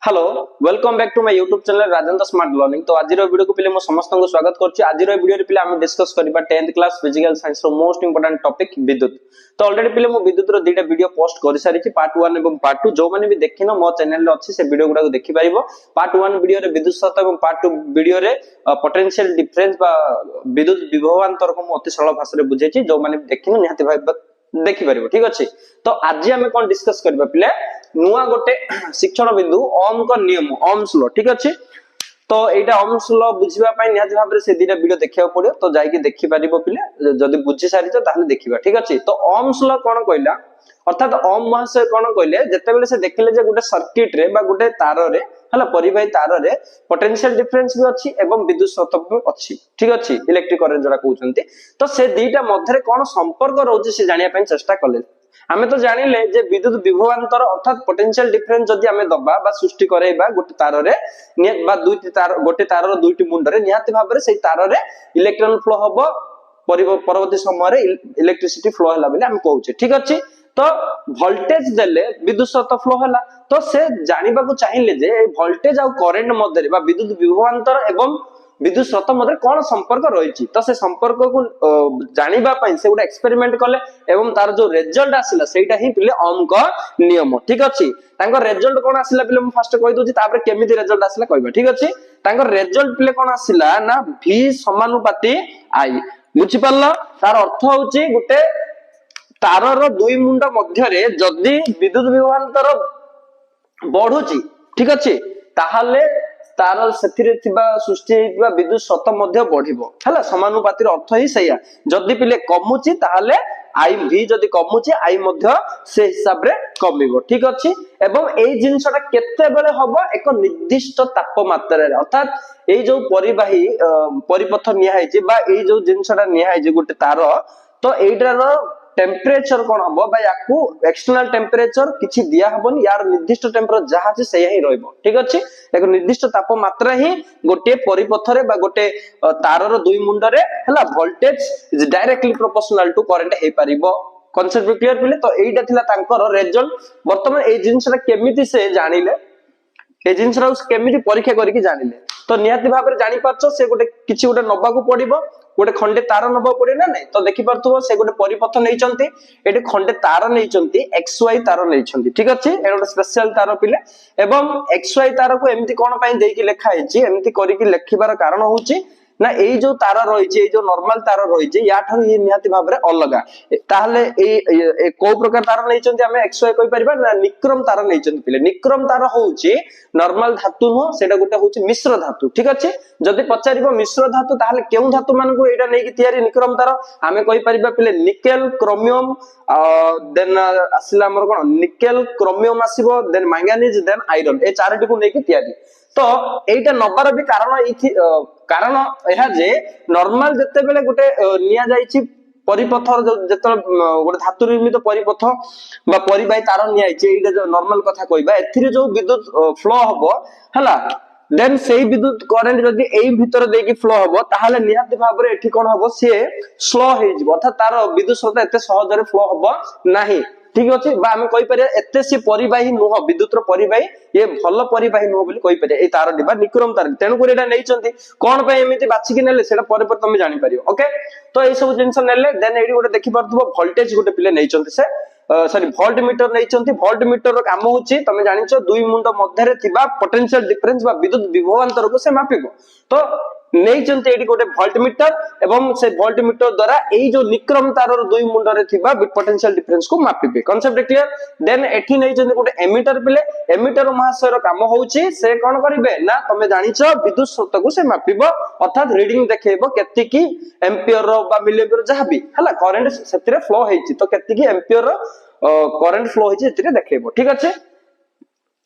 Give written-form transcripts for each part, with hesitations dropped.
Hello welcome back to my YouTube channel Rajendra smart learning. तो आज video को पहले मो समस्त को स्वागत करछि। आज वीडियो रे पहले हम डिस्कस करबा 10th क्लास फिजिकल साइंस रो मोस्ट इंपोर्टेंट टॉपिक विद्युत। तो ऑलरेडी पहले मो विद्युत रो दुईटा वीडियो पोस्ट कर सारी छि, पार्ट 1 एवं पार्ट 2। जो माने भी देखिनो मो चैनल रे अछि से वीडियो गुडा को देखि परिबो। पार्ट 1 वीडियो रे विद्युत सत्ता एवं पार्ट 2 वीडियो रे पोटेंशियल डिफरेंस बा विद्युत विभवांतर को मो अति सरल भाषा रे बुझै छि। जो माने देखिनो निहाती भाई देखि परिबो। ठीक अछि। तो आज हम कोन डिस्कस करबा पिले नुआ गोटे शिक्षण बिंदु ओम को नियम ओम्स लॉ। ठीक अछि। तो एटा ओम्स लॉ बुझिबा पय निहाती भाबरे से दीटा वीडियो देखिया पड़ियो। तो जाई के देखि परिबो पिले जदी बुझि सारि त ताले देखिबा। ठीक अछि। तो ओम्स लॉ कोन कहला अर्थात ओम महाशय कोन कहले जते बेले से देखिले जे गुटे सर्किट रे बा गुटे तार रे हला परिबाही तार रे पोटेंशियल डिफरेंस भी अछि एवं विद्युत स्रोत भी अछि। ठीक अछि। इलेक्ट्रिक करंट जरा कहउचंती। तो से दीटा मध्य रे कोन संपर्क रहउछि से जानिया पय चेष्टा कले। आमे तो जानिले जे विद्युत विभवांतर अर्थात पोटेंशियल डिफरेंस जदी आमे दबा बा सृष्टि करैबा गोटे तार रे बा दुईटी तार गोटे तार रो दुईटी मुंड रे निहाती भाबरे सेई तार रे इलेक्ट्रॉन फ्लो हबो परवर्ती समय रे इलेक्ट्रिसिटी फ्लो हला बेले आमे कहउचे। ठीक अछि। तो वोल्टेज देले विद्युत स्रोत फ्लो हला। तो से जानिबा को चाहिए जे वोल्टेज आ करंट मध्य रे बा विद्युत विभवांतर एवं विद्युत स्रोत मध्य कोन संपर्क रहिछि। तो से संपर्क को जानिबा पय से गुडा एक्सपेरिमेंट कले एवं तार जो रिजल्ट आसिला सेटा ही पिले ओम को नियम। ठीक अछि। तांको रिजल्ट कोन आसिला पिले म फर्स्ट कहि दोछि तापर केमिति रिजल्ट आसिला कहबा। ठीक अछि। तांको रिजल्ट पिले कोन आसिला ना v समानुपाती i। बुझि पल्ला तार अर्थ होछि गुटे तार रो दुई मुंड मध्य रे जदी विद्युत विभवांतर बढ़ुची। ठीक अछि। ताहाले तार सेथिरे थिबा सृष्टि हेतिबा विद्युत स्रोत मध्य बढ़िबो हला समानुपाती रो अर्थ ही सैया। जदी पिले कमुची ताहाले आई v जदी कमुची आई मध्य से हिसाब रे कमिबो। ठीक अछि। एवं एई जिंसटा केते बेले हबो एक निर्दिष्ट तापमात्रा रे अर्थात एई जो परिबाही परिपथ निया है जे बा एई जो जिंसटा निया है जे गुटे तार तो एइटार टेम्परेचर कोन हबो बा याकू एक्सटर्नल टेम्परेचर किछि दिया हबोनी यार निर्दिष्ट टेम्परेचर जहा छै सही ही रहइबो। ठीक अछि। एक निर्दिष्ट तापमात्रा ही गोटे परिपथ रे बा गोटे तार रो दुई मुंड रे हला voltage is directly proportional to current हे परिबो। कांसेप्ट क्लियर पिले। तो एइटा थिला तांकर रिजल्ट। वर्तमान एई जिंसटा केमिति से जानिले ए जिंसरा केमिति परीक्षा करिकि जानिले। तो निहाती भाबरे जानि पाछो से गोटे किछि गोटे नबा को पडिबो गोटे खंडे तार नबा पड़े ना नहीं। तो देखि परथुबो से गोटे परिपथ नैचंती एठी खंडे तार नैचंती xy तार नैचंती। ठीक अछि। ए गोटे स्पेशल तार पिले एवं xy तार को एमिति कोन पय देकी लेखा हैछि एमिति करिकि लेखिबार कारण होउछि ना एई जो तार रहिछि एई जो नॉर्मल तार रहिछि या थारु ये निहाती भाबरे अलगा। ताहले ए को प्रकार तार नैचंती हमें xy कहि परिबा ना निक्रम तार नैचंती पिले। निक्रम तार होउछि नॉर्मल धातु नो सेटा गोटे होउछि मिश्र धातु। ठीक अछि। जदी पचारिबो मिश्र धातु ताहले केउ धातु मान को एटा नै कि तयारी निक्रम तार हमें कहि परिबा पिले निकेल क्रोमियम देन आसिला हमर कोन निकेल क्रोमियम आसीबो देन मैंगानीज देन आयरन ए चारटी को नै कि तयारी। तो एटा नबार भी कारण एहा जे नॉर्मल जते बेले गोटे निया जाईछि परिपथर जते गोटे धातु निर्मित परिपथ बा परिबाही तार निया आइछि एटा जो नॉर्मल कथा कहबा एथिरे जो विद्युत फ्लो हबो हला देन सेही विद्युत करंट जदी एई भीतर देकी फ्लो हबो ताहाले निहाती भाबरे एठी कोन हबो से स्लो हे जिवो अर्थात तार विद्युत स्रोत एते सहज रे फ्लो हबो नाही। ठीक अछि। बा हम कहि परिया एते से परिबाही नुह विद्युत रो परिबाही ये भलो परिबाही नुह बोली कहि परिया ए तार दिबा निक्रम तार तेनु को एटा नैचंती कोन पय एमिति बाछि कि नेले सेटा पर तमे जानि परियो। ओके। तो ए सब जिंस नेले देन एडी गोटे देखि परथबो वोल्टेज गोटे पिले नैचंती से सॉरी वोल्ट मीटर नैचंती। वोल्ट मीटर रो काम होछि तमे जानिछो दुई मुंड मध्य रे थिबा पोटेंशियल डिफरेंस बा विद्युत विभवांतर को से मापिबो। तो नैचंती एडी गोटे वोल्ट मीटर एवं से वोल्ट मीटर द्वारा एई जो निक्रम तार रो दुई मुंड रे थिबा पोटेंशियल डिफरेंस को मापिबे। Concept clear. देन एठी नैचंती गोटे एमीटर पिले एमीटर महाशय रो काम होउछि से कोन करिवे ना तमे जानिछो विद्युत स्रोत को से मापिबो अर्थात रीडिंग देखेबो केति की एम्पियर रो बा मिलिएम्पियर जहा भी हला करंट सेतिरे फ्लो हेछि तो केति की एम्पियर रो करंट फ्लो हेछि एतिरे देखेबो। ठीक अछि।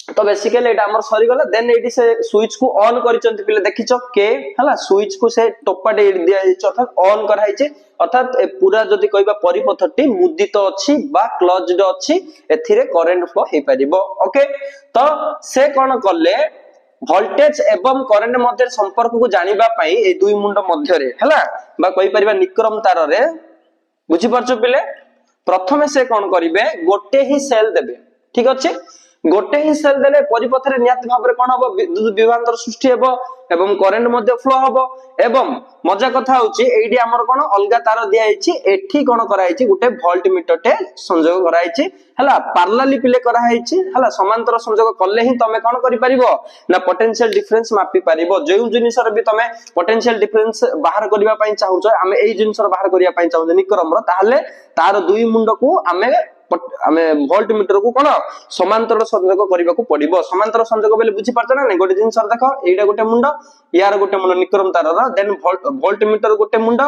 तो बेसिकली एटा हमर सरी गला देन एडी से स्विच को ऑन करिचंती पिले देखिचो के हला स्विच को से टोपाटे दिया जायछि अर्थात ऑन कराइछि अर्थात ए पूरा जदी कहबा परिपथटी मुदित अछि बा क्लोज्ड अछि एथिरे करंट फ्लो हे परिबो। ओके। तो से कोन करले वोल्टेज एवं करंट मध्य संपर्क को जानिबा पई ए दुई मुंड मध्य रे हला बा कहि परिबा निक्रम तार रे बुझि परछो पिले प्रथमे से कोन करिवे गोटे ही सेल देबे। ठीक अछि। गोटे ही सेल देले परिपथ रे नियत भाबरे कोन हबो विद्युत विभवांतर सृष्टि हेबो एवं करंट मध्ये फ्लो हबो एवं मजा कथा होची एडी हमर कोन अलगा तार दिया हिची एठी कोन करा हिची गुटे वोल्ट मीटर टे संयोग करा हिची हला पैरेलली पिले करा हिची हला समांतर संयोग करले ही तमे कोन करि परिबो ना पोटेंशियल डिफरेंस मापी परिबो जेउ जिनिसर भी तमे पोटेंशियल डिफरेंस बाहर करिवा पई चाहूचो आमे एई जिनिसर बाहर करिया पई चाहू निक्रमर ताहले तार दुई मुंड को आमे वोल्ट मीटर को कोन समांतर संयोग करिबा को पड़िबो समांतर संयोग बेले बुझी पारछ ना नै गोटे जिंस देखो एटा गोटे मुंड यार गोटे मुंड निक्रम तार रा देन वोल्ट मीटर गोटे मुंड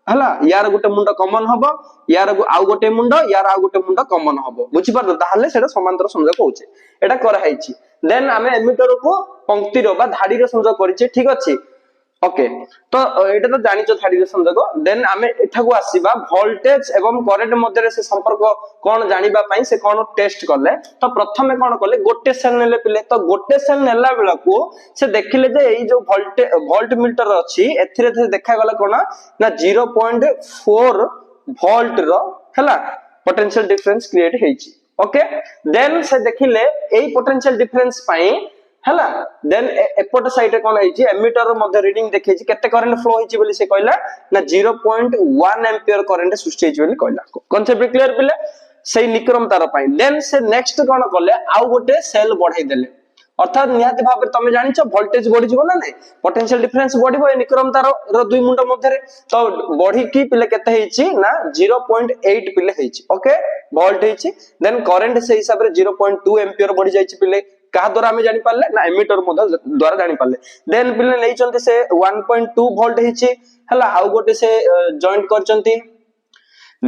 हला यार गोटे मुंड कॉमन हबो यार आउ गोटे मुंड यार आउ गोटे मुंड कॉमन हबो बुझी पारछ ताहले सेटा समांतर संयोग होचे एटा करा हाइची देन आमे एमीटर को पंक्ति रो बा धाडी रो संयोग करिचे ठीक अछि ओके तो एटा तो जानिचो धाडी रो संयोग देन आमे एठा को आसीबा वोल्टेज एवं करंट मध्ये से संपर्क कोन जानिबा पई से कोन टेस्ट करले तो प्रथमे कोन करले गोटे सेल नेले पिले तो गोटे सेल नेला बेला को से देखिले जे एई जो वोल्ट मीटर अछि एथिरे देखा गला कोन ना 0.4 वोल्ट रो हला पोटेंशियल डिफरेंस क्रिएट हेची ओके देन से देखिले एई पोटेंशियल डिफरेंस पई हला देन एपोर्ट साइड कोन हेची एमीटर मध्ये रीडिंग देखैची केते करंट फ्लो हेची बोली से कहला ना 0.1 एंपियर करंट सृष्टि हेची बोली कहला कांसेप्ट क्लियर पिले सेई निक्रम तार पई देन से नेक्स्ट कोन करले आउ गोटे सेल बढ़ाई देले अर्थात निहाती भाबे तमे जानिछो वोल्टेज बढ़ी जिवो ना नै पोटेंशियल डिफरेंस बढ़िबो ए निक्रम तार रो दुई मुंड मध्ये रे तो बढ़ी की पिले केते हेची ना 0.8 पिले हेची ओके वोल्ट हेची देन करंट से हिसाब रे 0.2 एंपियर बढ़ी जाईची पिले का द्वारा हमें जानि पाले ना एमीटर मध्ये द्वारा जानि पाले देन पिले नै चंती से 1.2 वोल्ट हेची हला आउ गोटे से जॉइंट करचंती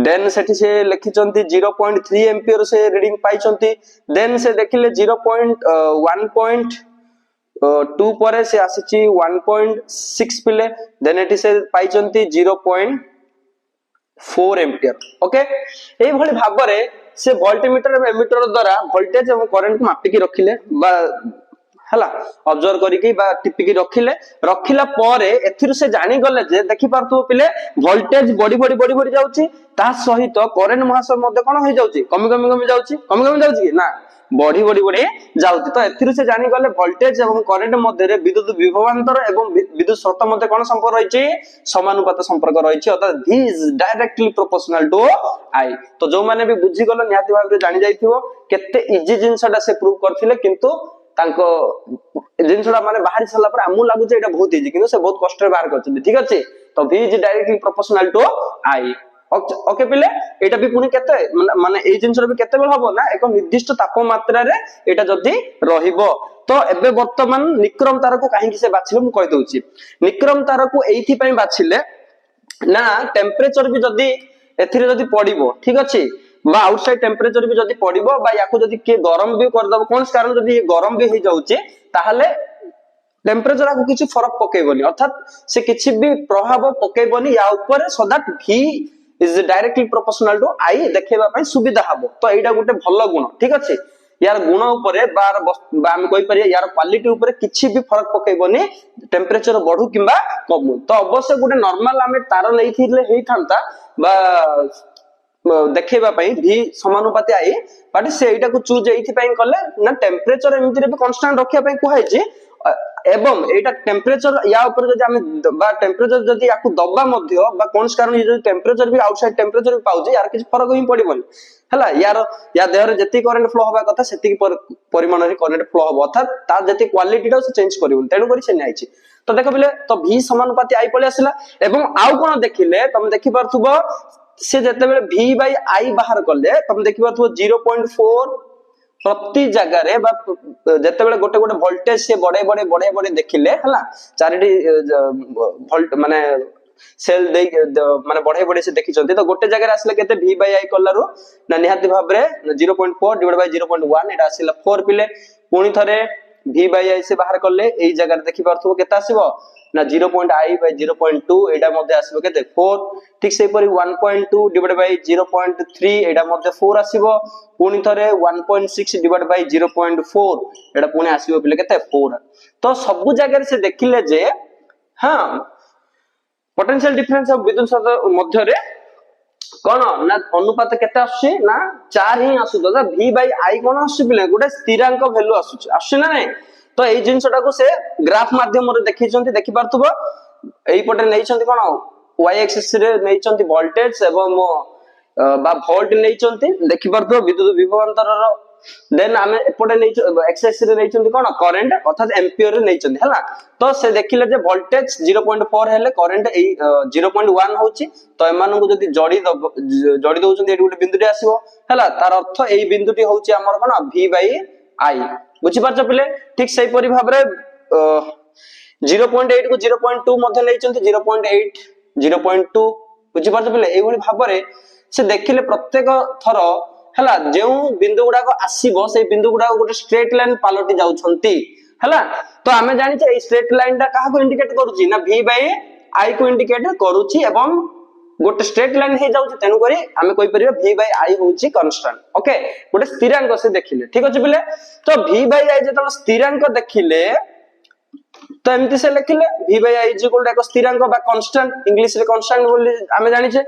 देन सेठी से लिखि चंती 0.3 एंपियर से रीडिंग पाई चंती देन से देखिले 0.1.2 परे से आसीची 1.6 पिले देन एठी से पाई चंती 0.4 एंपियर ओके एई भली भाबरे से वोल्टमीटर एवं एमीटर द्वारा वोल्टेज एवं करंट को मापी की रखिले बा हला ऑब्जर्व करी की बा टिपी की रखिला परे एथिरु से जानि गले जे देखि पारथु पिले वोल्टेज बड़ी जाउची ता सहित करंट महासर मध्ये कोन होई जाउची कमी जाउची कि ना बढ़ी जाउची तो एथिरु से जानि गले वोल्टेज एवं करंट मध्ये रे विद्युत विभवांतर एवं विद्युत स्रोत मध्ये कोन संपर्क रहिची समानुपात संपर्क रहिची अर्थात v is directly proportional to i तो जो माने भी बुझी गलो निहाती भाबरे जानि जाइथिबो केते इजी जिंसडा से प्रूव करथिले किंतु तांको जिंसडा माने बाहरी सला पर हमु लागु जे एटा बहुत इजी किंतु से बहुत कष्ट रे बाहर करछन ठीक अछि तो v is directly proportional to i okay पिले एटा भी पुनी केते माने ए जिंसर भी केते बेल हबो ना एक निर्दिष्ट तापमात्रा रे एटा जदी रहिबो तो एबे वर्तमान निक्रम तार को काहे कि से बाछिले मु कहि दउची निक्रम तार को एथि पई बाछिले ना टेम्परेचर भी जदी एथिरे जदी पडिबो ठीक अछि बा आउटसाइड टेम्परेचर भी जदी पडिबो बा याकू जदी के गरम भी कर दबो कोन कारण जदी गरम भी हे जाउची ताहले टेम्परेचर को किछि फरक पकेबोनी अर्थात से किछि भी प्रभाव पकेबोनी या ऊपर so that v is directly proportional to i देखेबा पई सुविधा हबो तो एटा गोटे भलो गुण ठीक अछि यार गुण ऊपर बार हम कहि परिया यार क्वालिटी ऊपर किछि भी फरक पकेबोनी टेम्परेचर बढ़ू किबा कमु तो अवश्य गोटे नॉर्मल हमें तार नै थिले हेई थांता बा देखेबा पई v समानुपाती आई बट से एटा को चूज एथि पई करले ना टेम्परेचर एमिति रे भी कांस्टेंट रखिया पई कुहाई जे एवं एटा टेम्परेचर या ऊपर जदी हम बा टेम्परेचर जदी याकू दबा मध्य बा कोन कारण जदी टेम्परेचर भी आउटसाइड टेम्परेचर भी पाउजे यार किछ फरक ही पड़िबोनी हला यार या देहर जति करंट फ्लो होबा कथा सेति परिमाण रे करंट फ्लो होबो अर्थात ता जति क्वालिटी ता से चेंज करिवोनी तेनु करी से नाइछि तो देखो बिले तो v समानुपाती i पले आसिला एवं आउ कोन देखिले तुम देखि परथुबो से जते बेले v बाय i बाहर करले तुम देखि परथुबो 0.4 प्रति जगह रे बा जते बेले गोटे वोल्टेज से बड़े देखिले हला चारिटी वोल्ट माने सेल दे माने बड़े से देखि चंती तो गोटे जगह रे आसले केते v बाय i कल्लारो ना निहाती भाबरे 0.4 डिवाइड बाय 0.1 एटा आसिला 4 पिले पुनी थरे v बाय i से बाहर करले एई जगह रे देखि परथुबो केता आसीबो ना 0.i बाय 0.2 एटा मध्ये आसीबो केते 4 ठीक से परी 1.2 डिवाइड बाय 0.3 एटा मध्ये 4 आसीबो पुनी थरे 1.6 डिवाइड बाय 0.4 एटा पुनी आसीबो पिले केते 4 तो सब जगह रे से देखिले जे हां पोटेंशियल डिफरेंस ऑफ विद्युत स्रोत मध्य रे कौन ना अनुपात केते आसुची ना 4 ही आसु तो v बाय i कोन आसुची पिले गोटे स्थिरांक वैल्यू आसुची आसुची ना नहीं तो एई जिंसटा को से ग्राफ माध्यम रे देखि छंती देखि पारथबो एई पटे नै छंती कोन y एक्सिस रे नै छंती वोल्टेज एवं बा वोल्ट नै छंती देखि पारथबो विद्युत विभवांतर रो देन आमे एपटे नै एक्सिस रे नै छंती कोन करंट अर्थात एम्पियर रे नै छंती हला तो से देखिले जे वोल्टेज 0.4 हेले करंट एई 0.1 होची तो एमानन को जदी जोड़ी दउछन एडी गुटे बिंदुटी आसीबो हला तार अर्थ एई बिंदुटी होची हमर कोन v बाय i बुझी पारछ पिले ठीक सही परि भाबरे 0.8 को 0.2 मध्ये नै छंती 0.8 0.2 बुझी पारछ पिले एई भली भाबरे से देखिले प्रत्येक थर हला जेउ बिंदु गुडा को आसीबो से बिंदु गुडा को गोटे स्ट्रेट लाइन पालटी जाउछंती हला तो आमे जानि छे ए स्ट्रेट लाइन ता काहा को इंडिकेट करूची ना v बाय i को इंडिकेट करूची एवं गोटे स्ट्रेट लाइन हे जाउची तेनु करी आमे कोइ परिबा v बाय i होची कांस्टेंट ओके गोटे स्थिरांक से देखिले ठीक अछि बिले तो v बाय i जेतल स्थिरांक देखिले तो एमती से लिखिले v by i is equal to एक स्थिरांक बा कांस्टेंट इंग्लिश रे कांस्टेंट बोली आमे जानि छे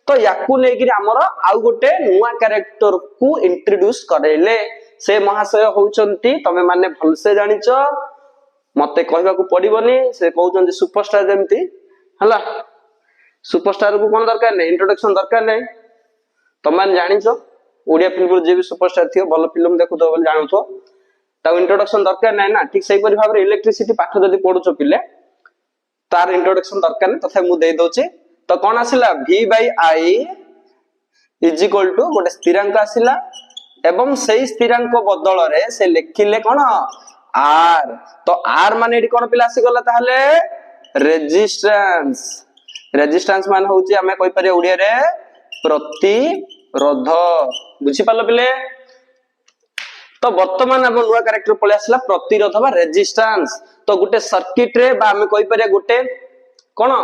तो याकू नै कि हमर आउ गोटे नुवा कैरेक्टर को इंट्रोड्यूस करेले से महाशय होउचंती तमे माने भल से जानिचो मते कहबा को पड़िबोनी से कहउचंती सुपरस्टार जेमती हला सुपरस्टार को कोन दरकार नै इंट्रोडक्शन दरकार नै तमे माने जानिचो ओडिया फिल्म जे भी सुपरस्टार थियो भल फिल्म देखु तो बोल जानुथो ता इंट्रोडक्शन दरकार नै ना ठीक सही परि भाबरे इलेक्ट्रिसिटी पाठ जदी पढुचो पिले तार इंट्रोडक्शन दरकार नै तथा मु दे दोची तो कौन आसिला v by i is equal to गोटे स्थिरांक आसिला एवं सही स्थिरांक बदल रे से लिखिले कोन r तो r माने एडी कोन पिला आसी गला ताहले रेजिस्टेंस रेजिस्टेंस मान होची हमें कोइ परिया उडिया रे प्रतिरोध बुझी पालो पिले तो वर्तमान हम नुवा कैरेक्टर पळे आसिला प्रतिरोध बा रेजिस्टेंस तो गोटे सर्किट रे बा हमें कोइ परिया गोटे कोन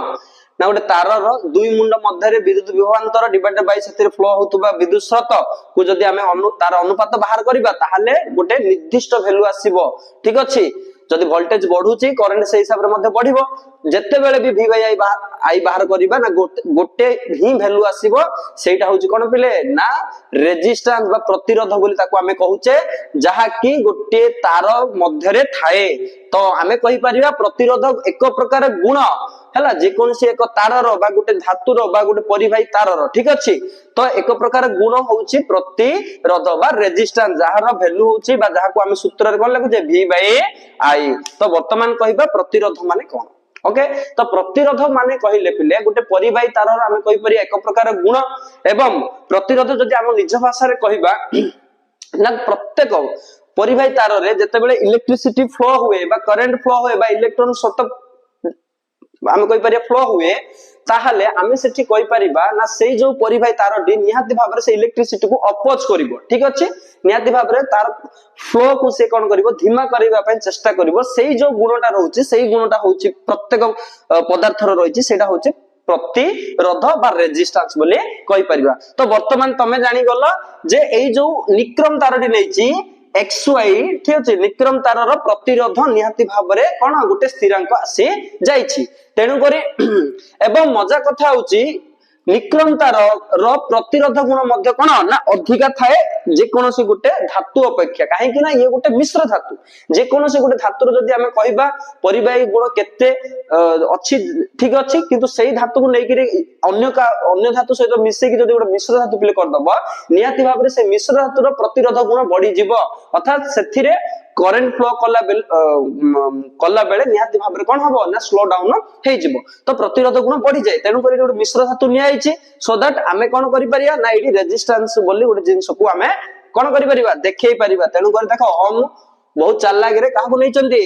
ना गोटे तार रो दुई मुंड मध्य रे विद्युत विभवांतर डिवाइडेड बाय सेतिर फ्लो होतबा विद्युत स्रोत को जदी हमें तार अनुपात बाहर करिबा ताहाले गोटे निर्दिष्ट वैल्यू आसीबो ठीक अछि जदी वोल्टेज बढ़ुची करंट से हिसाब रे मध्ये बढ़िबो जत्ते बेले भी v बाय i बाहर करिबा ना गोटे ही वैल्यू आसीबो सेटा होची कोन पिले ना रेजिस्टेंस बा प्रतिरोध बोली ताको हमें कहूचे जहा कि गोटे तार मध्य रे थाए तो हमें कहि परिबा प्रतिरोध एक प्रकार गुण हला जे कोनसी एक तारर बा गोटे धातुर बा गोटे परिवाही तारर ठीक अछि तो एक प्रकार गुण होउची प्रतिरोध बा रेजिस्टेंस जहार वैल्यू होउची बा जहा को हम सूत्र रे कोन लागु जे v बाय i तो वर्तमान कहिबा प्रतिरोध माने कोन ओके तो प्रतिरोध माने कहिले पिले गोटे परिवाही तारर हम कहि परि एक प्रकार गुण एवं प्रतिरोध जदि हम निज भाषा रे कहिबा ना प्रत्येक परिवाही तार रे जते बेले इलेक्ट्रिसिटी फ्लो हुए बा करंट फ्लो हुए बा इलेक्ट्रॉन सत हम कोइ परिया फ्लो हुए ताहले आमे सेठी कोइ परिबा ना सेई जो परिवाही तार डी निहाती भाबरे से इलेक्ट्रिसिटी को अपोज करिवो ठीक अछि निहाती भाबरे तार फ्लो को से कोन करिवो धीमा करिवा पय चेष्टा करिवो सेई जो गुणटा रहउची सेई गुणटा होउची प्रत्येक पदार्थर रहिची सेटा होउची प्रतिरोध बा रेजिस्टेंस बोले कहि परिबा तो वर्तमान तमे जानि गलो जे एई जो निक्रम तारडी नैची xy ठीक अछि निक्रम तारर प्रतिरोध निहाती भाबरे कोन गुटे स्थिरांक आसी जाईछि तेनु करी एवं मजा कथा होची निक्रम तार रो प्रतिरोध गुण मध्य कोन ना अधिका थाए जे कोनोसी गुटे धातु अपेक्षा काहे कि ना ये गुटे मिश्र धातु जे कोनोसी गुटे धातु जदी हमें कहिबा परिवाही गुण केते अछि ठीक अछि किंतु सेही धातु को नै कि अन्य धातु सहित मिसे कि जदी गुटे मिश्र धातु पिले कर दबा नियाति भाबरे से मिश्र धातु रो प्रतिरोध गुण बढ़ी जिवो अर्थात सेथिरे करंट फ्लो कला बेले निहाती भाबरे कोन हबो ना स्लो डाउन हे जिवो तो प्रतिरोध गुण बढ़ी जाय तेनु करी गोटे मिश्र धातु नियाइछि सो दैट आमे कोन करि परिया ना एडी रेजिस्टेंस बोली गोटे जिंस को आमे कोन करि परिबा देखै परिबा तेनु करी देखो हम बहुत चालाक रे काहू नै चंदी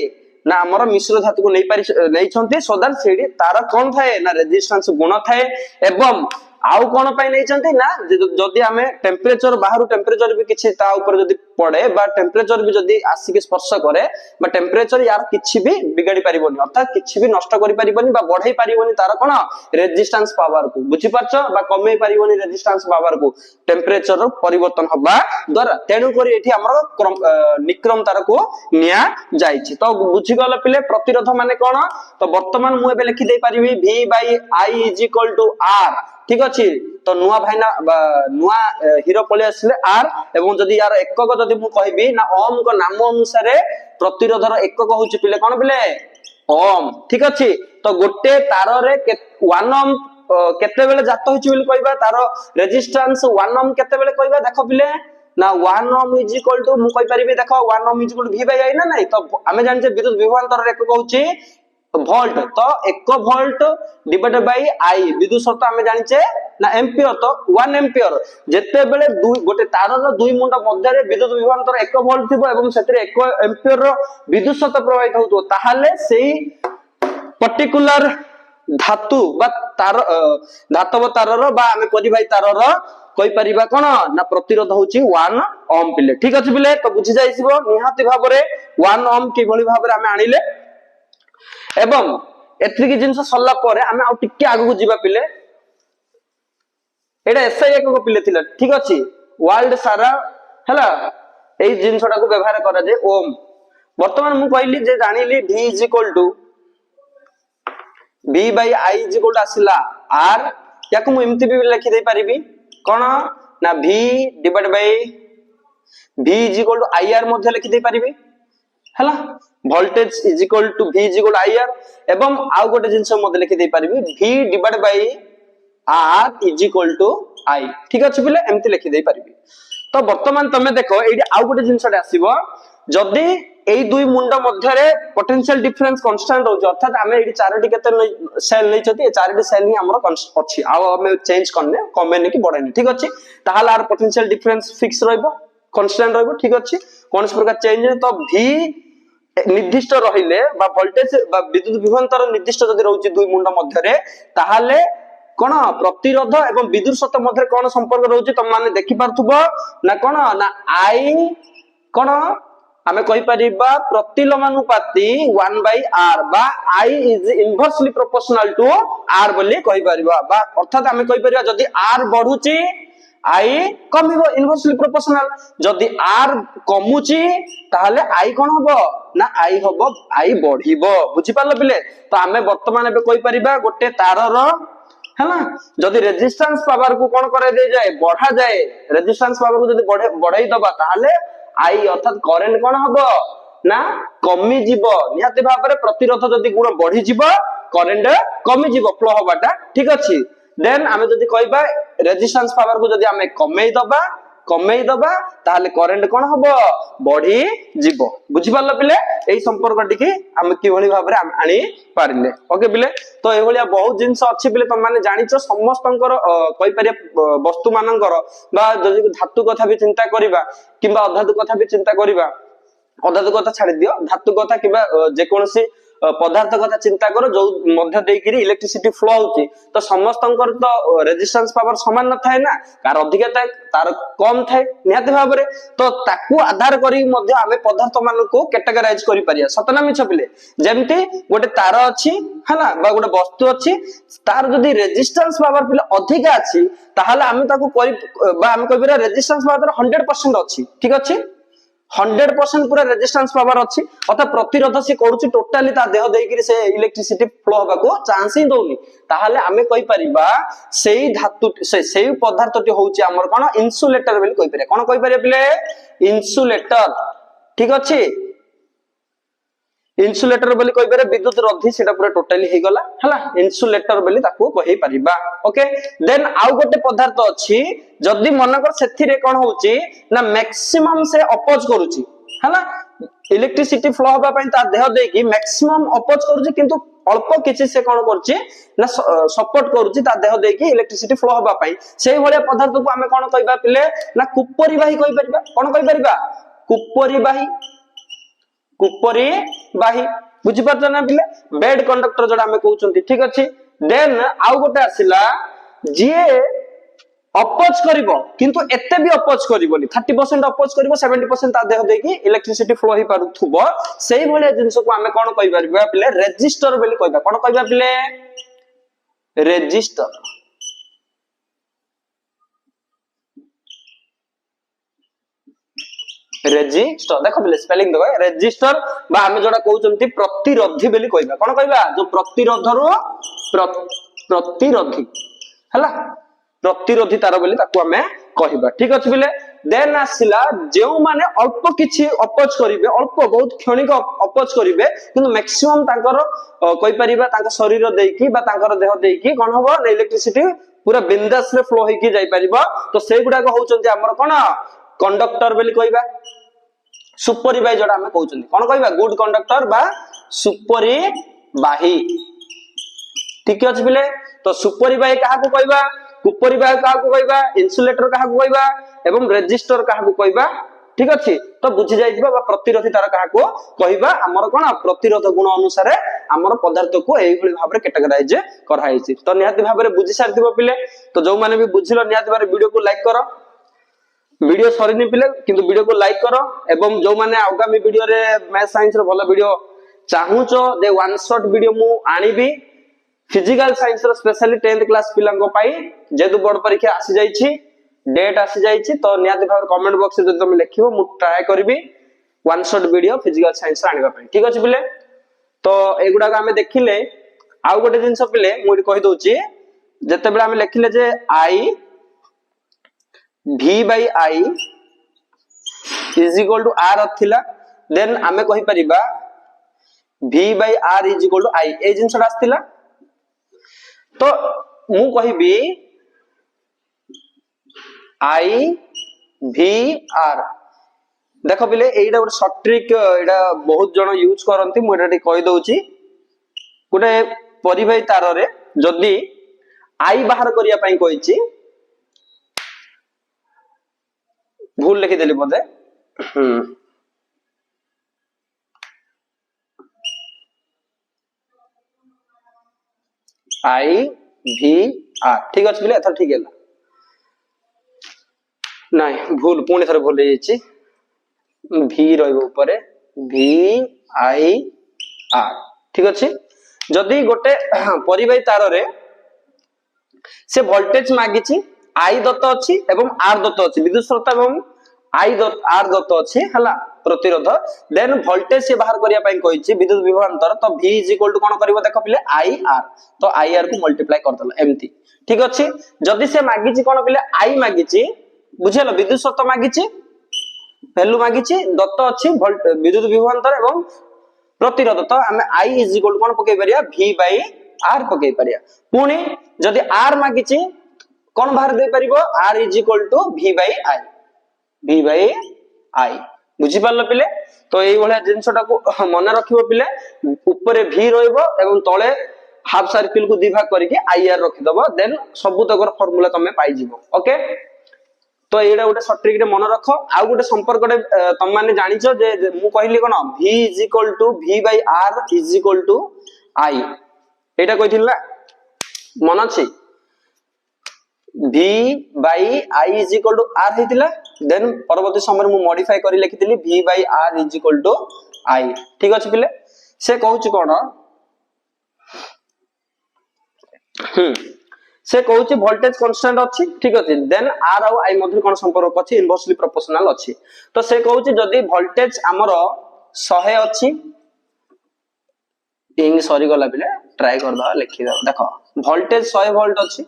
ना हमर मिश्र धातु को नै छंती सो दैट सेडी तार कोन थाए ना रेजिस्टेंस गुण थाए एवं आउ कोन पय नै चंती ना जदी हमें टेम्परेचर बाहरु टेम्परेचर भी किछि ता ऊपर जदी पड़े बा टेम्परेचर भी जदी आसी के स्पर्श करे बा टेम्परेचर यार किछि भी बिगाड़ी परिबोनी अर्थात किछि भी नष्ट करि परिबोनी बा बढ़ाई परिबोनी तार कोन रेजिस्टेंस पावर को बुझि पाछो बा कमै परिबोनी रेजिस्टेंस पावर को टेम्परेचर परिवर्तन हबा द्वारा तेनु करी एठी हमर निक्रम तार को निया जाईछि तो बुझि गला पिले प्रतिरोध माने कोन तो वर्तमान मु एबे लिखि दे परिबी v बाय i = r ठीक अछि तो नुआ भाइना नुआ हीरो पळे आसिले आर एवं जदि यार एकक जदि मु कहबी ना ओम को नाम अनुसार प्रतिरोधर एकक होउची पिले कोन पिले ओम ठीक अछि तो गोटे तार रे 1 ओम केते बेले जात होची बोली कहबा तार रेजिस्टेंस 1 ओम केते बेले कहबा देखो पिले ना 1 ओम इज इक्वल टू मु कहि परिबे देखो 1 ohm is equal to v by i ना नहीं तो हमें जानचे विद्युत विभवांतर एकक होची वोल्ट तो 1 वोल्ट डिवाइडेड बाय i विद्युत शर्त हमें जानिचे ना एम्पियर तो 1 एम्पियर जेते बेले गोटे तार रो दुई मुंड मध्य रे विद्युत विभवांतर 1 वोल्ट थिबो एवं सेतरे 1 एम्पियर रो विद्युत शर्त प्रवाहित होतो ताहाले सेही पर्टिकुलर धातु बा तार धातव तार रो बा हमें परिवाही तार रो कहि परिबा कोन ना प्रतिरोध होची 1 ओम पिले ठीक अछि पिले तो बुझि जाइसिबो निहाती भाबरे 1 ओम कि भली भाबरे हमें आनिले एवं एत्रिक जिंस सल्ला परे हमें आ टिके आगु को जिबा पिले एटा एसआई एकक पिले थिला ठीक अछि वर्ल्ड सारा हला एई जिंसटा को व्यवहार करा जे ओम वर्तमान मु कहली जे जानिली v is equal to v by i is equal to आसिला r याको मु एम्ति भी लिखि दे परिबी कोन ना v divide by v is equal to ir मध्ये लिखि दे परिबी हला voltage is equal to v is equal to ir एवं आ गोटे जिंस मध्ये लिखि दे परिबी v divide by r is equal to i ठीक अछि पिले एम्ति लिखि दे परिबी तो वर्तमान तमे देखो एडी आ गोटे जिंसटा आसीबो जदी एई दुई मुंड मध्य रे पोटेंशियल डिफरेंस कांस्टेंट होछ अर्थात हमें एडी चारटी केते सेल नै छथि ए चारटी सेल ही हमर अछि आ हमें चेंज करने कमेने कि बढ़ेने ठीक अछि ताहाल आर पोटेंशियल डिफरेंस फिक्स रहइबो कांस्टेंट रहइबो ठीक अछि कोनस प्रकार चेंज तो v निर्दिष्ट रहिले बा वोल्टेज बा विद्युत विभवांतर निर्दिष्ट जदी रहउची दुई मुंड मध्य रे ताहाले कोन प्रतिरोध एवं विद्युत शर्त मध्य कोन संपर्क रहउची तुम माने देखि पारथुबो ना कोन ना i कोन हमें कहि परिबा प्रतिलोमानुपाती 1 by r बा i is inversely proportional to r बोली कहि परिबा बा अर्थात हमें कहि परिबा जदी r बढ़ुची i कमिबो इनवर्सली प्रोपोर्शनल जदी r कमुची ताहाले i कोन हबो ना i हबो i बढ़िबो बुझि पारलो पिले तो हमें वर्तमान एबे कहि परिबा गोटे तार रो है ना जदी रेजिस्टेंस पावर को कोन करे दे जाए बढ़ा जाए रेजिस्टेंस पावर को जदी बढ़ाई दबा ताहाले आई अर्थात करेंट कोन हबो ना कमी जीवो निहाती भाबरे प्रतिरोध जदी गुण बढ़ी जीवो करेंट कमी जीवो फ्लो हबाटा ठीक अछि देन हमें जदी कहबा रेजिस्टेंस पावर को जदी हमें कमेई दबा ताहाले करेंट कोन हबो बढ़ी जीवो बुझि पारलो पिले एई संपर्क टिके हम कि भली भाबरे आनी पारिले ओके पिले तो ए भलिया बहुत जिंस अछि पिले तुम माने जानिचो समस्तंकर कहि परिया वस्तु मानकर बा जदी धातु कथा भी चिंता करिबा किबा अधातु कथा भी चिंता करिबा अधातु कथा छाडी दियो धातु कथा किबा जे कोनसी पदार्थ कथा चिंता करो जो मध्य देकिरी इलेक्ट्रिसिटी फ्लो होची तो समस्तंकर तो रेजिस्टेंस पावर समान न थाए ना कार अधिक थाए तार कम थाए निहाती भाबरे तो ताकू आधार करी मध्य हमें पदार्थ मान को कैटेगराइज करि परिया सतना मिछ पिले जेमति गोटे तार अछि हला बा गोटे वस्तु अछि तार जदी रेजिस्टेंस पावर पिले अधिक अछि ताहाले हमें ताकू करि बा हम कहबिरा रेजिस्टेंस पावर 100% अछि ठीक अछि 100% पूरा रेजिस्टेंस पावर अछि अथा प्रतिरोध से करूची टोटली ता देह देइकरी से इलेक्ट्रिसिटी फ्लो होबा को चांस ही दोनी ताहाले हमें कहि परिबा सेही धातु सेही पदार्थटी होउची हमर कोन इन्सुलेटर बोली कहि परिया कोन कहि परिया पिले इन्सुलेटर ठीक अछि इन्सुलेटर बोली कहि परिया विद्युत रोधी सेटा पूरा टोटली हे गला हला इन्सुलेटर बोली ताको कहि परिबा ओके देन आउ गोटे पदार्थ अछि जदी मनकर सेथिरे कोन होउची ना मैक्सिमम से अपोज करूची हला इलेक्ट्रिसिटी फ्लो होबा पई ता देह देकी मैक्सिमम अपोज करूची किंतु अल्प किछि से कोन करची ना सपोर्ट करूची ता देह देकी इलेक्ट्रिसिटी फ्लो होबा पई सेही भलिया पदार्थ को हमें कोन कहबा पिले ना कुपरिबाही कहि परिबा कोन कहि परिबा कुपरी बाही बुझि परछ ना पिले बेड कंडक्टर जडा हमें कहउचंती ठीक अछि देन आउ गोटे आसिला जे अपोज करिवो किंतु एते भी अपोज करिवोनी 30% अपोज करिवो 70% ता देह देकी इलेक्ट्रिसिटी फ्लो ही पारुथुबो सेही भलिया जिंस को हमें कोन कहि परबा पिले रेजिस्टर बोली कहबा कोन कहबा पिले रेजिस्टर रेजिस्टर देखो बिले स्पेलिंग देखो रेजिस्टर बा हम जोडा कहउचंती प्रतिरोधी बोली कहबा कोन कहबा जो प्रतिरोधरो प्रतिरोधी हला प्रतिरोधी तार बोली ताकू हमें कहिबा ठीक अछि बिले देन आसिला जेउ माने अल्प किछि अपच करिवे अल्प बहुत क्षणिक अपच करिवे किंतु मैक्सिमम तांकर कहि परिबा तांकर शरीर देकी बा तांकर देह देकी कोन होबो इलेक्ट्रिसिटी पूरा बिंदास रे फ्लो होई की जाई परिबा तो सेई गुडा को होचंती हमर कोन कंडक्टर बोली कहिबा सुपरिवाही जोड़ा हमें कहउचंती कोन कहिबा गुड कंडक्टर बा सुपरिवाही ठीक अछि बिले तो सुपरिवाही काहा को कहिबा कुपरिवाही काहा को कहिबा इन्सुलेटर काहा को कहिबा एवं रेजिस्टर काहा को कहिबा ठीक अछि तो बुझि जाइबा बा प्रतिरोधी तार काहा को कहिबा हमर कोन प्रतिरोध गुण अनुसार हमर पदार्थ को एई भली भाबरे कैटेगराइज कराई छि तो निहाती भाबरे बुझि सारथिबो पिले तो जो माने भी बुझिलो निहाती भाबरे वीडियो को लाइक करो वीडियो सरीनी पिले किंतु वीडियो को लाइक करो एवं जो माने आगामी वीडियो रे मैथ साइंस रो भलो वीडियो चाहूचो दे वन शॉट वीडियो मु आनिबी फिजिकल साइंस रो स्पेशली 10th क्लास पिलांको पाई जेतु बोर्ड परीक्षा आसी जाईछि डेट आसी जाईछि तो नियाति भाव कमेंट बॉक्स रे तुम लिखिबो मु ट्राई करबी one shot video physical science रे आनिबा पाई ठीक अछि पिले तो एगुडा को हमें देखिले आउ गोटे जिंस पिले मु कहि दोछि जते बेला हमें लिखिले जे आई v by i is equal to r थिला देन हमें कहि परिबा v by r is equal to i ए जिंसटा आस्थिला तो मु कहिबी I V R देखो बिले एइडा गोटे शॉर्ट ट्रिक एडा बहुत जण यूज करंती मु एटा कहि दउची गोटे परिवाही तार रे जदी I बाहर करिया पई कहिची भूल लिखि देली बोधे I V R ठीक अछि बिले एथर ठीक हैला नहीं भूल पुणी थरे भूल जाइछि v रहइबो ऊपर v i r ठीक अछि जदी गोटे परिवाही तार रे से वोल्टेज मागिछि i दत्त अछि एवं r दत्त अछि विद्युत स्रोत एवं i दत्त r दत्त अछि हला प्रतिरोध देन वोल्टेज से बाहर करिया पई कहिछि विद्युत विभवांतर तो v कोन करबो देखो पिले i r तो i r को मल्टीप्लाई कर दला एम्ति ठीक अछि जदी से मागिछि कोन पिले i मागिछि बुझेलो विद्युत स्रोत मागिछि वैल्यू मागिछि दत्त अछि विद्युत विभवांतर एवं प्रतिरोध तो हमें i कोन पके परिया v by r पके परिया पुनी जदी r मागिछि कोन बाहर दे परिबो r v by i v by i बुझि पारलो पिले तो एई भले जिंसटा को मन रखिबो पिले ऊपर v रहइबो एवं तळे हाफ सर्किल को दि भाग करके ir रखि दबो देन सब तकर फार्मूला तमे पाई जिवो ओके तो एडा गोटे शॉर्ट ट्रिक रे मन रखो आ गोटे संपर्क रे तम माने जानिछो जे मु कहिली कोन v v by r i एटा कहिथिल ना मन अछि v by i r हेतिला देन परवर्ती समय मु मॉडिफाई करी लिखितली v by r i ठीक अछि पिले से कहूची कोन से कहूची वोल्टेज कांस्टेंट अछि ठीक अछि देन r और i मध्ये कोन संपर्क अछि इनवर्सली प्रोपोर्शनल अछि तो से कहूची जदी वोल्टेज हमर 100 अछि इंग सॉरी गला बिले ट्राई कर दा लिखि दा देखो वोल्टेज 100 वोल्ट अछि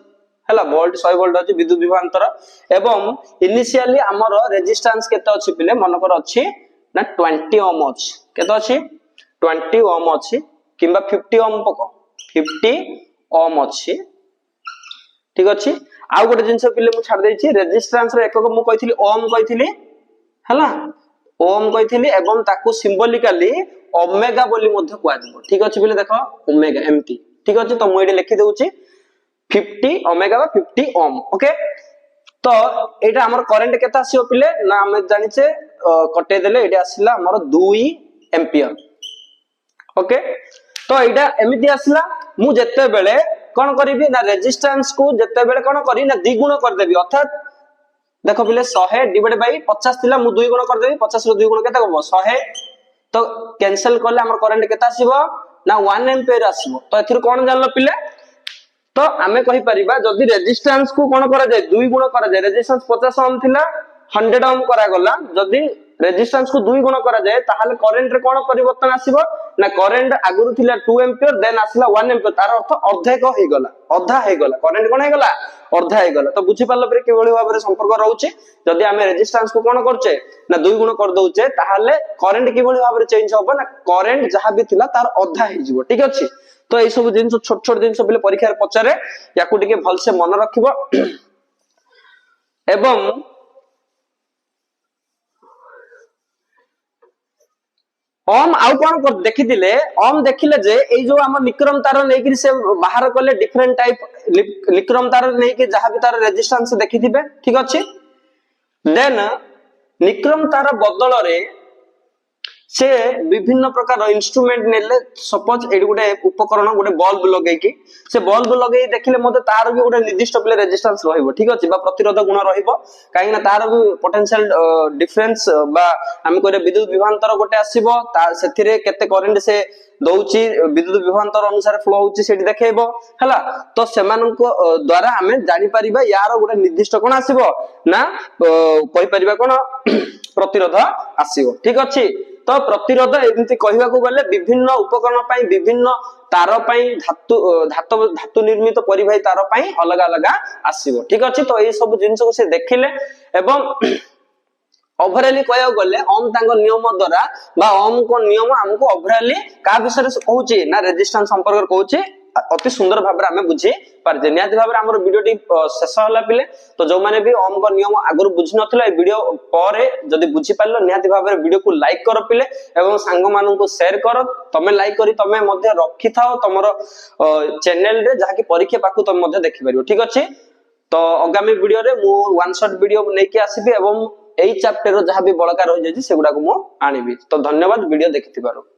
हला वोल्ट 100 वोल्ट अछि विद्युत विभवांतर एवं इनिशियली हमर रेजिस्टेंस केते अछि पिले मनकर अछि ना 20 ओम अछि केते अछि 20 ओम अछि किबा 50 ओम पको 50 ओम अछि ठीक अछि आ गोटे जिंस पिले मु छाड़ देछि रेजिस्टेंस रे एकक मु कहिथिली ओम कहिथिली हला ओम कहिथिली एवं ताकू सिंबॉलिकली ओमेगा बोली मध्ये कुआ जबो ठीक अछि पिले देखो ओमेगा एम्टी ठीक अछि तो मु एडे लिखि देउछि 50 ओमेगा 50 ओम ओके तो एटा हमर करंट केता आसीओ पिले ना हम जानिचे कटे देले एटा आसीला हमर 2 एम्पियर ओके तो एटा एमिति आसीला मु जत्ते बेले कोन करिबी ना रेजिस्टेंस को जत्ते बेले कोन करी ना द्विगुण कर देबी अर्थात देखो पिले 100 डिवाइड बाय 50 थिला मु 2 गुण कर देबी 50 रो 2 गुण केता होबो 100 तो कैंसिल करले हमर करंट केता आसीबो ना 1 एम्पियर आसीबो तो एथिर कोन जानलो पिले तो आमे कहि परिबा जदी रेजिस्टेंस को कोन करा जाय 2 गुण करा जाय रेजिस्टेंस 50 ओम थिला 100 ओम करा गला जदी रेजिस्टेंस को 2 गुण करा जाय ताहाले करंट रे कोन परिवर्तन आसीबो ना करेंट आगुरु थिला 2 एम्पियर देन आसला 1 एम्पियर तार अर्थ अर्धेक हेगला अधा हेगला करेंट कोन हेगला अर्धा हेगला तो बुझी पारलो परे केवली भाबरे संपर्क रहउचे जदि हमें रेजिस्टेंस को कोन करचे ना 2 गुण कर दउचे ताहाले करेंट केवली भाबरे चेंज होबो ना करेंट जहां भी थिला तार अधा हे जिवो ठीक अछि तो ए सब जिंस छोट छोट जिंस बिले परीक्षा रे पचारे याकू टिके भल से मन रखिबो एवं ओम आउ कोन कर देखिथिले ओम देखिले जे ए जो हम निक्रम तार नै कि से बाहर करले डिफरेंट टाइप निक्रम तार नै कि जहां भी तार रेजिस्टेंस देखिथिबे ठीक अछि देन निक्रम तार बदल रे से विभिन्न प्रकार इंस्ट्रूमेंट नेले सपोज एडी गुटे उपकरण गुटे बल्ब लगै कि से बल्ब लगै देखिले मते तार भी गुटे निर्दिष्ट प्ले रेजिस्टेंस रहिबो ठीक अछि बा प्रतिरोध गुण रहिबो काहे ना तार भी पोटेंशियल डिफरेंस बा हम कोरे विद्युत विभवांतर गुटे आसीबो सेथिरे केते करंट से दउची विद्युत विभवांतर अनुसार फ्लो होउची सेठी देखेबो हला तो सेमानको द्वारा हमें जानि परिबा यार गुटे निर्दिष्ट कोन आसीबो ना कहि परिबा कोन प्रतिरोध आसीबो ठीक अछि तो प्रतिरोध एमती कहवा को गले विभिन्न उपकरण पई विभिन्न तार पई धातु धातु धातु निर्मित परिवाही तार पई अलग अलग आसीबो ठीक अछि तो ए सब जिंस को से देखिले एवं ओवरऑली कहया गले ओम तांको नियम द्वारा बा ओम को नियम हमको ओवरऑली का विषय कहूची ना रेजिस्टेंस संपर्क कहूची अति सुंदर भाबरे हमें बुझी पारजे नियाति भाबरे हमर वीडियो टी शेष होला पिले तो जो माने भी ओम को नियम आगुर बुझी नथिला ए वीडियो परे जदी बुझी पारलो नियाति भाबरे वीडियो को लाइक करो पिले एवं सांग मानन को शेयर करो तमे लाइक करी तमे मध्ये रखि थाओ तमरो चैनल रे जहा कि परीक्षा पाखु तमे मध्ये देखि परियो ठीक अछि तो आगामी वीडियो रे मु वन शॉट वीडियो नै कि आसीबी एवं एई चैप्टर रो जहा भी बळका रहि जाय सेगुडा को मु आनिबी तो धन्यवाद वीडियो देखिथिबारो।